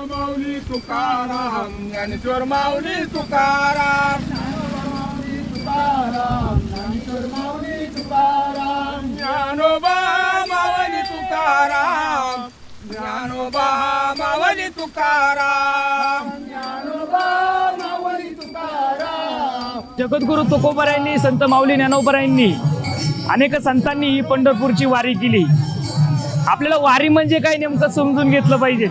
माऊली तुकाराम ज्ञानेश्वर माऊली तुकाराम ज्ञानेश्वर माऊली तुकाराम ज्ञानोबा माऊली तुकाराम ज्ञानोबा माऊली तुकाराम ज्ञानोबा माऊली तुकाराम. जगद्गुरु तुकोबारायांनी, संत माऊली ज्ञानोबारायांनी, अनेक संतांनी ही पंढरपूरची वारी केली. आपल्याला वारी म्हणजे काय नेमकं समजून घेतलं पाहिजे.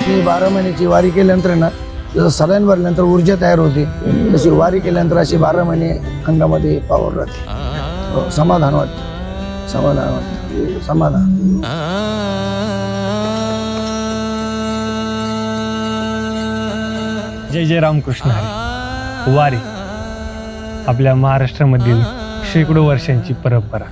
ही 12 महिन्याची वारी केल्यानंतर ना, जसं सलाईन भरल्यानंतर ऊर्जा तयार होते, तशी वारी केल्यानंतर अशी 12 महिने अंगामध्ये पावर राहते. समाधान वाटतं, समाधान. जय जय रामकृष्ण हरी. वारी आपल्या महाराष्ट्रामधील शेकडो वर्षांची परंपरा.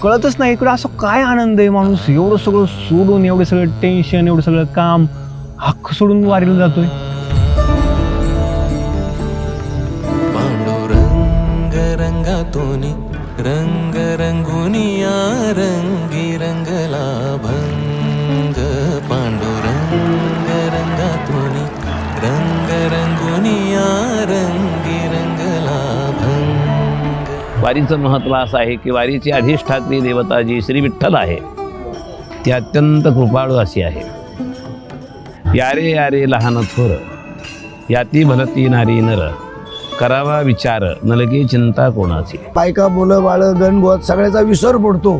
कळतच नाही इकडं असं काय आनंद आहे. माणूस एवढं सगळं सोडून, एवढं सगळं टेन्शन, एवढं सगळं काम हक्क सोडून वारीला जातोय. पांडुरंग रंगातोनी रंग रंगुनिया रंगी रंगला भंग. पांडुरंग रंगातोनी रंग रंगुनिया रंगी रंगला भंग. वारीचं महत्त्व असं आहे की वारीची अधिष्ठात्री देवता जी श्री विठ्ठल आहे ती अत्यंत कृपाळू अशी आहे. यारे यारे लहान थोर याती भलती नारी नर करावा विचार नलगी चिंता कोणाची. बायका, मुलं, बाळ, गणगोत सगळ्याचा विसर पडतो.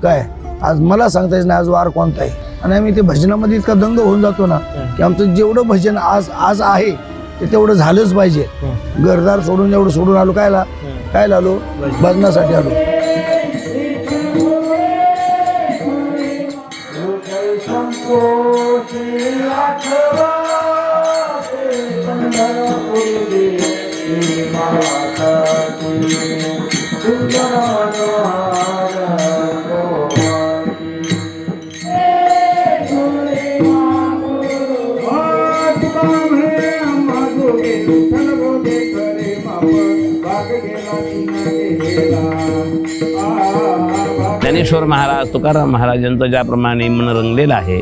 काय आज मला सांगता येत नाही आज वार कोणता आहे. आणि आम्ही ते भजनामध्ये इतका दंग होऊन जातो ना की आमचं जेवढं भजन आज आहे ते तेवढं झालंच पाहिजे. घरदार सोडून एवढं सोडून आलो. काय आलो? भजनासाठी आलो. ज्ञानेश्वर महाराज, तुकाराम महाराजांचं ज्याप्रमाणे मन रंगलेलं आहे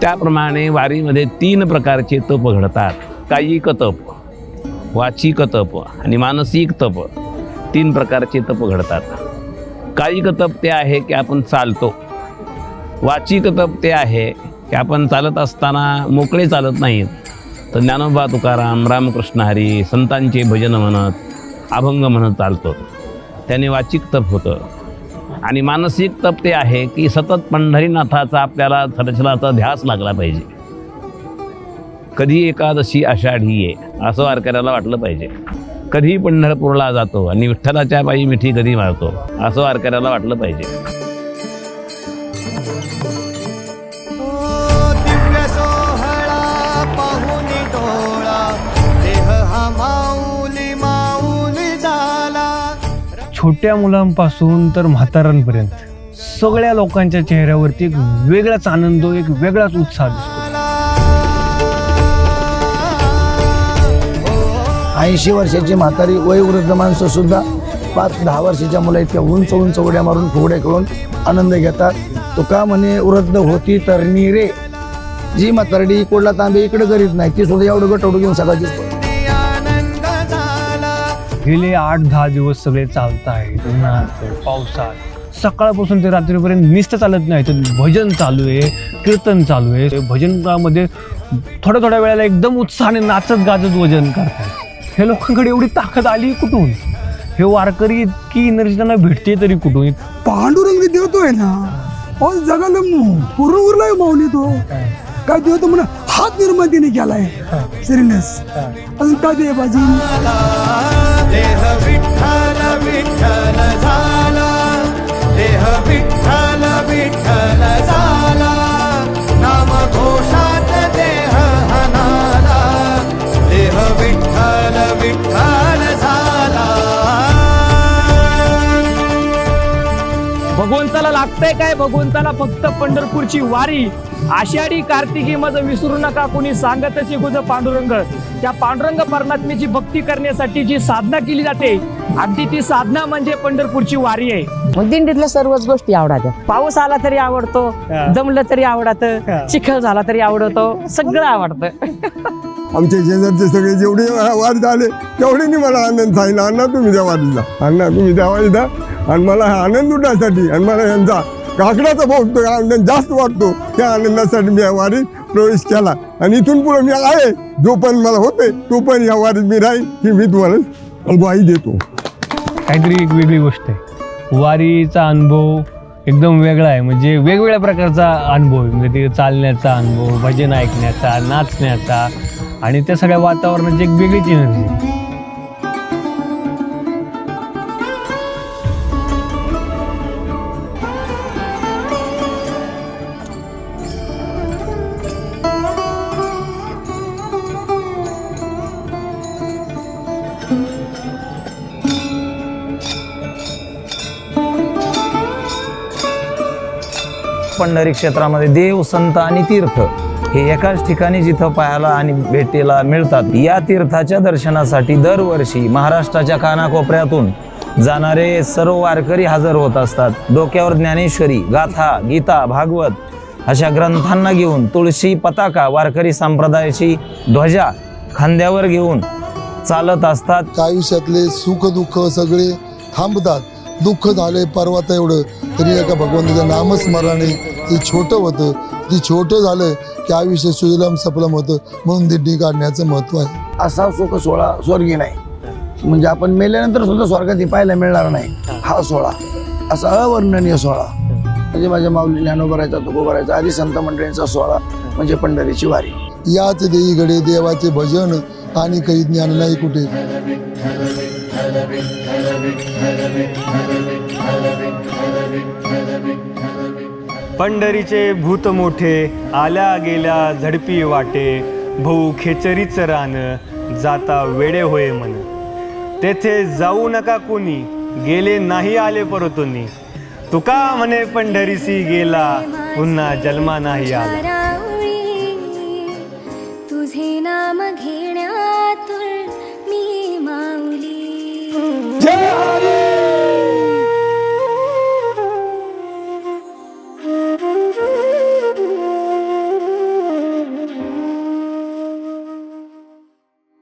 त्याप्रमाणे वारीमध्ये 3 प्रकारचे तप घडतात. कायिक तप, वाचिक तप आणि मानसिक तप. 3 प्रकारचे तप घडतात. कायिक तप ते आहे की आपण चालतो. वाचिक तप ते आहे की आपण चालत असताना मोकळे चालत नाहीत, तर ज्ञानोबा तुकाराम, रामकृष्ण हरी, संतांचे भजन म्हणत, अभंग म्हणत चालतो. त्याने वाचिक तप होतं. आणि मानसिक तप ते आहे की सतत पंढरीनाथाचा आपल्याला थरछलाचा ध्यास लागला पाहिजे. कधी एकादशी आषाढी आहे असं वारकऱ्याला वाटलं पाहिजे. कधी पंढरपूरला जातो आणि विठ्ठलाच्या पायी मिठी कधी मारतो असं वारकऱ्याला वाटलं पाहिजे. दिव्य सोहळा पाहुनी डोळा देह हा माऊली माऊली झाला. छोट्या मुलांपासून तर म्हातारांपर्यंत सगळ्या लोकांच्या चेहऱ्यावरती एक वेगळाच आनंद, एक वेगळाच उत्साह दिसतो. 80 वर्षाची म्हातारी वयोवृद्ध माणसं सुद्धा 5-10 वर्षाच्या मुला इतक्या उंच उंच उड्या मारून फुगड्या खेळून आनंद घेतात. तुका म्हणे वृद्ध होती तरणी रे. जी म्हातारडी कोडला तांबे इकडे करीत नाही ती सुद्धा एवढं गटवडू घेऊन सकाळची गेले 8-10 दिवस सगळे चालत आहेत. उन्हात, पावसात, सकाळपासून ते रात्रीपर्यंत नुसतं चालत नाही, तर भजन चालू आहे, कीर्तन चालू आहे. भजनामध्ये थोड्या थोड्या वेळेला एकदम उत्साहाने नाचत गाजत भजन करतात. हे लोकांकडे एवढी ताकद आली कुठून? हे वारकरी इतकी एनर्जी त्यांना भेटते तरी कुठून? पांडुरंग देवतोय ना, जगाला पूर्ण उरलाय माऊली. तो काय देवतो म्हणा हात निर्मातीने केलाय. सिरियस अजून काय दे बाजी. देह विठ्ठल विठ्ठल झाला, देह विठ्ठल विठ्ठल झाला. नाम घोषात देह हनाला, देह विठ्ठल विठ्ठल भगवंताला लागतंय काय? भगवंताला फक्त पंढरपूरची वारी, आषाढी कार्तिकी माझं विसरू नका कोणी सांगतच गुज पांडुरंग. त्या पांडुरंग परमात्म्याची भक्ती करण्यासाठी जी साधना केली जाते, अगदी ती साधना म्हणजे पंढरपूरची वारी आहे. मग दिंडीतल्या सर्वच गोष्टी आवडतात. पाऊस आला तरी आवडतो, जमलं तरी आवडतं, चिखल झाला तरी आवडतो, सगळं आवडतं. आमचे शेजारचे सगळे जेवढे वारीत आले तेवढे मला आनंद सांगितला, अण्णा तुम्ही द्या वारीला, अण्णा तुम्ही द्या वारीला. आणि मला हा आनंद उठण्यासाठी आणि मला यांचा काकडाचा बहुत आनंद जास्त वाटतो, त्या आनंदासाठी मी या वारीत प्रवेश केला. आणि इथून पुढे मी आहे, जो पण मला होते तो पण या वारीत मी राहील ही मी तुम्हाला ग्वाही देतो. काहीतरी एक वेगळी गोष्ट आहे. वारीचा अनुभव एकदम वेगळा आहे. म्हणजे वेगवेगळ्या प्रकारचा अनुभव आहे. म्हणजे ते चालण्याचा अनुभव, भजन ऐकण्याचा, नाचण्याचा आणि त्या सगळ्या वातावरणाची एक वेगळीच एनर्जी. पंढरी क्षेत्रामध्ये देव, संत आणि तीर्थ हे एकाच ठिकाणी जिथं पाहायला आणि भेटीला मिळतात. या तीर्थाच्या दर्शनासाठी दरवर्षी महाराष्ट्राच्या कानाकोपऱ्यातून जाणारे सर्व वारकरी हजर होत असतात. डोक्यावर ज्ञानेश्वरी, गाथा, गीता, भागवत अशा ग्रंथांना घेऊन, तुळशी पताका, वारकरी संप्रदायाची ध्वजा खांद्यावर घेऊन चालत असतात. आयुष्यातले सुख दुःख सगळे थांबतात. दुःख झाले परवा एवढं तरी एका भगवंताच्या नामस्मरणाने ते छोटं होतं. ते छोटं झालं की आयुष्य सुजलाम सफलम होतं. म्हणून दिंडी काढण्याचं महत्त्व आहे. असा सुख सोहळा स्वर्गी नाही, म्हणजे आपण मेल्यानंतर सुद्धा स्वर्गात पाहायला मिळणार नाही. हा सोहळा असा अवर्णनीय सोहळा म्हणजे माझ्या माऊली ज्ञानोबरायचा, तुकोबरायचा आदी संत मंडळींचा सोहळा म्हणजे पंढरीची वारी. याच देईकडे देवाचे भजन आणि काही ज्ञान नाही कुठे. पंढरीचे भूत मोठे, आल्या गेल्या झडपी वाटे, भाऊ खेचरीच रान, जाता वेडे होय मन. तेथे जाऊ नका कोणी, गेले नाही आले परतुनी. तुका म्हणे पंढरीसी गेला, पुन्हा जन्मा नाही आला. तुझे नाम घे